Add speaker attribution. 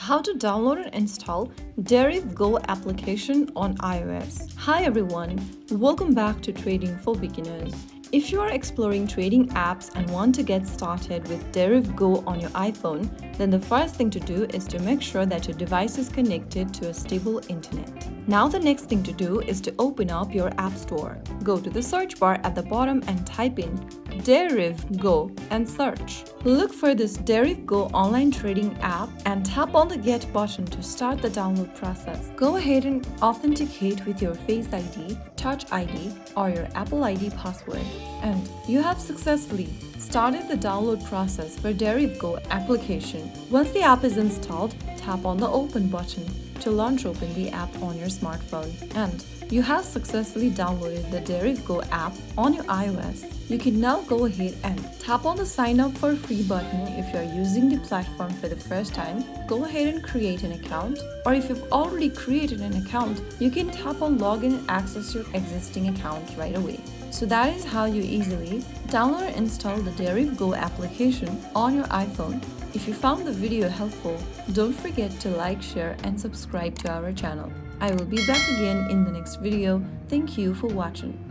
Speaker 1: how to download and install Deriv Go application on iOS. Hi everyone, welcome back to Trading for Beginners. If you are exploring trading apps and want to get started with Deriv Go on your iPhone, then the first thing to do is to make sure that your device is connected to a stable internet. Now the next thing to do is to open up your App Store. Go to the search bar at the bottom and type in Deriv Go and search. Look for this Deriv Go online trading app and tap on the Get button to start the download process. Go ahead and authenticate with your Face ID, Touch ID, or your Apple ID password. And you have successfully started the download process for Deriv Go application. Once the app is installed, tap on the Open button to launch open the app on your smartphone. And you have successfully downloaded the Deriv Go app on your iOS. You can now go ahead and tap on the sign up for free button if you are using the platform for the first time. Go ahead and create an account, or if you've already created an account, you can tap on login and access your existing account right away. So that is how you easily download and install the Deriv Go application on your iPhone. If you found the video helpful, don't forget to like, share and subscribe to our channel. I will be back again in the next video. Thank you for watching.